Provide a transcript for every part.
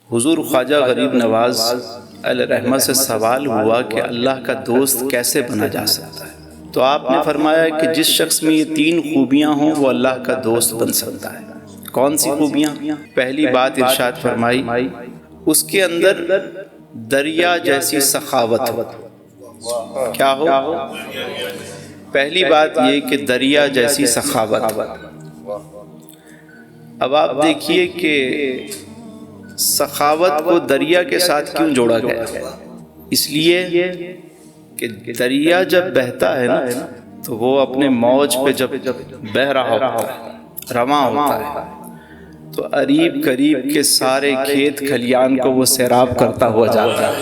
حضور خواجہ غریب نواز علیہ رحمت سے سوال ہوا کہ اللہ کا دوست کیسے بنا جا سکتا ہے، تو آپ نے فرمایا کہ جس شخص میں یہ 3 خوبیاں ہوں وہ اللہ کا دوست بن سکتا ہے۔ کون سی خوبیاں؟ پہلی بات ارشاد فرمائی اس کے اندر دریا جیسی سخاوت ہو۔ کیا ہو؟ پہلی بات یہ کہ دریا جیسی سخاوت۔ اب آپ دیکھیے کہ سخاوت کو دریا کے ساتھ کیوں جوڑا گیا؟ اس لیے کہ دریا جب بہتا ہے نا تو وہ اپنے موج پہ جب بہہ رہا ہوتا ہے، رواں ہوتا ہے، تو قریب قریب کے سارے کھیت کھلیان کو وہ سیراب کرتا ہوا جاتا ہے۔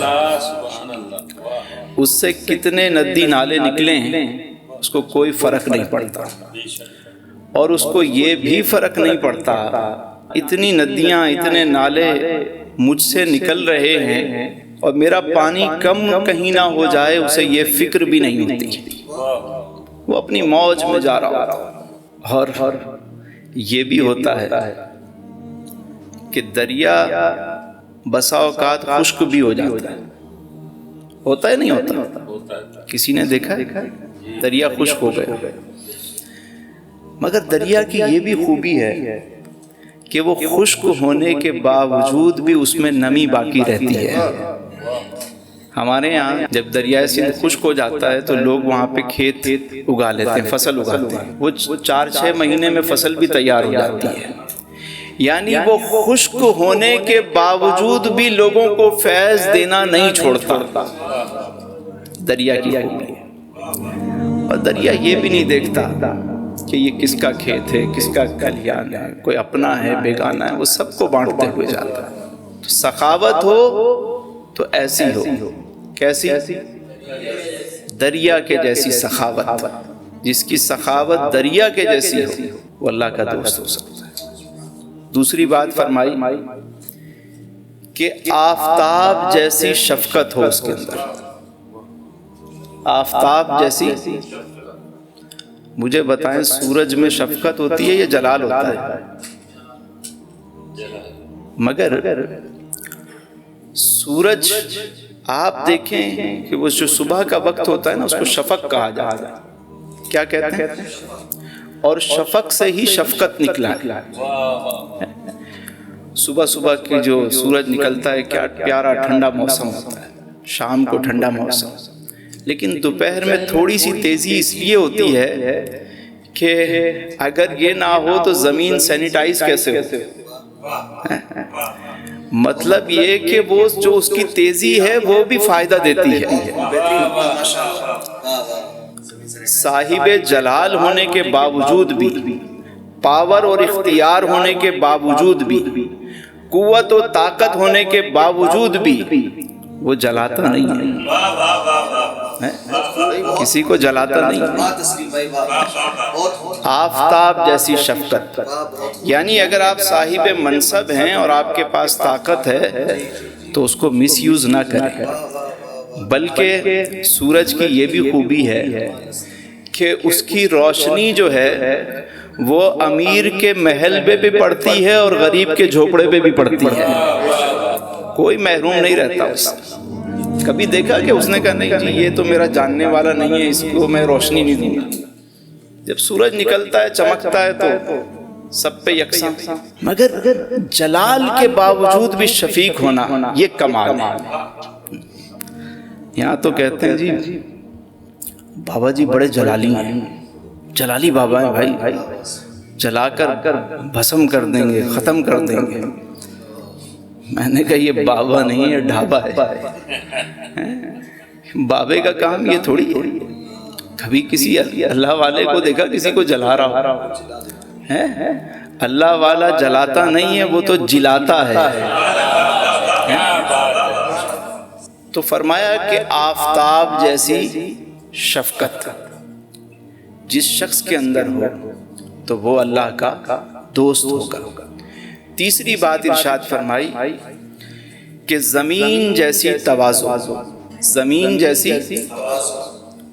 اس سے کتنے ندی نالے نکلے ہیں اس کو کوئی فرق نہیں پڑتا، اور اس کو یہ بھی فرق نہیں پڑتا اتنی ندیاں اتنے نالے مجھ سے نکل رہے ہیں اور میرا پانی کم کہیں نہ ہو جائے، اسے یہ فکر بھی نہیں ہوتی، وہ اپنی موج میں جا رہا ہوتا۔ اور یہ بھی ہوتا ہے کہ دریا بسا اوقات خشک بھی ہو جاتا ہے، ہوتا ہے نہیں ہوتا؟ کسی نے دیکھا ہے دریا خشک ہو گئے؟ مگر دریا کی یہ بھی خوبی ہے کہ وہ خشک ہونے کے باوجود بھی اس میں نمی باقی رہتی ہے۔ ہمارے یہاں جب دریائے سندھ خشک ہو جاتا ہے تو لوگ وہاں پہ کھیت اگا لیتے ہیں، فصل اگاتے ہیں، وہ 4-6 مہینے میں فصل بھی تیار ہو جاتی ہے۔ یعنی وہ خشک ہونے کے باوجود بھی لوگوں کو فیض دینا نہیں چھوڑتا، دریا کی خوبی ہے۔ اور دریا یہ بھی نہیں دیکھتا کہ یہ کس کا کھیت ہے، کس کا کھلیان ہے، کوئی اپنا ہے بیگانہ ہے، وہ سب کو بانٹتے ہوئے جاتا ہے۔ تو سخاوت ہو تو ایسی ہو، کیسی؟ دریا کے جیسی سخاوت۔ جس کی سخاوت دریا کے جیسی ہو وہ اللہ کا دوست ہو سکتا ہے۔ دوسری بات فرمائی کہ آفتاب جیسی شفقت ہو اس کے اندر۔ آفتاب جیسی، مجھے بتائیں سورج میں شفقت ہوتی ہے یا جلال ہوتا ہے؟ مگر سورج آپ دیکھیں کہ وہ جو صبح کا وقت ہوتا ہے نا اس کو شفق کہا جاتا ہے۔ کیا کہتے ہیں؟ اور شفق سے ہی شفقت نکلا ہے۔ صبح صبح کی جو سورج نکلتا ہے کیا پیارا ٹھنڈا موسم ہوتا ہے، شام کو ٹھنڈا موسم، لیکن دوپہر میں تھوڑی سی تیزی اس لیے ہوتی ہے کہ اگر یہ نہ ہو تو زمین سینیٹائز کیسے ہو؟ مطلب یہ کہ وہ جو اس کی تیزی ہے وہ بھی فائدہ دیتی ہے۔ صاحب جلال ہونے کے باوجود بھی، پاور اور اختیار ہونے کے باوجود بھی، قوت و طاقت ہونے کے باوجود بھی وہ جلاتا نہیں ہے، کسی کو جلاتا نہیں ہے۔ آفتاب جیسی شفقت، یعنی اگر آپ صاحب منصب ہیں اور آپ کے پاس طاقت ہے تو اس کو مس یوز نہ کریں، بلکہ سورج کی یہ بھی خوبی ہے کہ اس کی روشنی جو ہے وہ امیر کے محل پہ بھی پڑتی ہے اور غریب کے جھوپڑے پہ بھی پڑتی ہے، کوئی محروم نہیں رہتا اس سے۔ کبھی دیکھا کہ اس نے کہا نہیں جی یہ تو میرا جاننے والا نہیں ہے، اس کو میں روشنی نہیں دوں گا؟ جب سورج نکلتا ہے چمکتا ہے تو سب پہ یکساں، مگر جلال کے باوجود بھی شفیق ہونا یہ کمال ہے۔ یہاں تو کہتے ہیں جی بابا جی بڑے جلالی ہیں، جلالی بابا ہیں بھائی، جلا کر بھسم کر دیں گے، ختم کر دیں گے۔ میں نے کہا یہ بابا نہیں ہے، ڈھابا ہے۔ بابے کا کام یہ تھوڑی ہے۔ کبھی کسی اللہ والے کو دیکھا کسی کو جلا رہا ہے؟ اللہ والا جلاتا نہیں ہے، وہ تو جلاتا ہے۔ تو فرمایا کہ آفتاب جیسی شفقت جس شخص کے اندر ہو تو وہ اللہ کا دوست ہوگا۔ تیسری بات ارشاد فرمائی کہ زمین جیسی تواضع، زمین جیسی،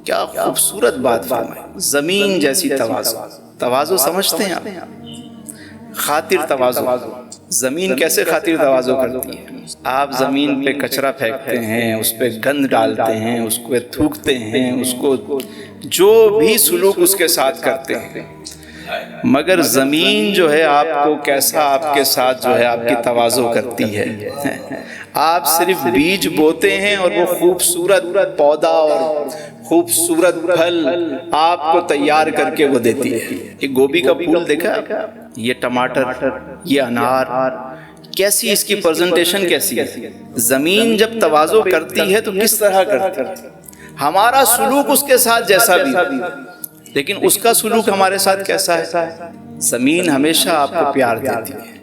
کیا خوبصورت بات فرمائی، زمین جیسی تواضع۔ تواضع سمجھتے ہیں آپ؟ خاطر تواضع، زمین کیسے خاطر تواضع کرتی ہے؟ آپ زمین پہ کچرا پھینکتے ہیں، اس پہ گند ڈالتے ہیں، اس کو تھوکتے ہیں، اس کو جو بھی سلوک اس کے ساتھ کرتے ہیں، مگر زمین جو ہے آپ کو کیسا آپ کے ساتھ جو ہے آپ کی تواضع کرتی ہے۔ آپ صرف بیج بوتے ہیں اور وہ خوبصورت پودا اور خوبصورت پھل آپ کو تیار کر کے وہ دیتی ہے۔ یہ گوبھی کا پھول دیکھا، یہ ٹماٹر، یہ انار، کیسی اس کی پریزنٹیشن کیسی ہے۔ زمین جب تواضع کرتی ہے تو کس طرح کرتی ہے؟ ہمارا سلوک اس کے ساتھ جیسا بھی، لیکن اس کا سلوک ہمارے ساتھ کیسا ہے؟ زمین ہمیشہ آپ کو پیار دیتی ہے،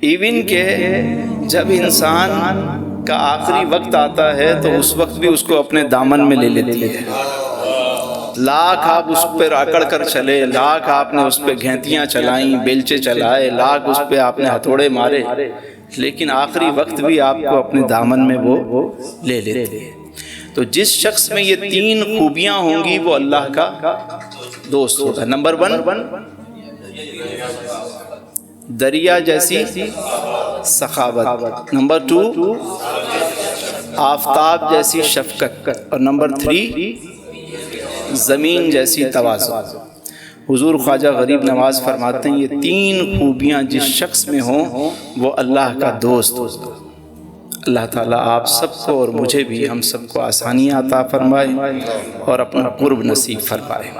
ایون کہ جب انسان کا آخری وقت آتا ہے تو اس وقت بھی اس کو اپنے دامن میں لے لیتی ہے۔ لاکھ آپ اس پہ اکڑ کر چلے، لاکھ آپ نے اس پہ گھینتیاں چلائیں، بیلچے چلائے، لاکھ اس پہ آپ نے ہتھوڑے مارے، لیکن آخری وقت بھی آپ کو اپنے دامن میں وہ لے لیتی ہے۔ تو جس شخص میں یہ تین خوبیاں ہوں گی وہ اللہ کا دوست ہوگا۔ نمبر 1، دریا جیسی سخاوت، نمبر 2، آفتاب جیسی شفقت، اور نمبر 3، زمین جیسی تواضع۔ حضور خواجہ غریب نواز فرماتے ہیں یہ تین خوبیاں جس شخص میں ہوں وہ اللہ کا دوست ہوگا۔ اللہ تعالیٰ آپ سب کو اور مجھے بھی، ہم سب کو آسانیاں عطا فرمائے اور اپنا قرب نصیب فرمائے۔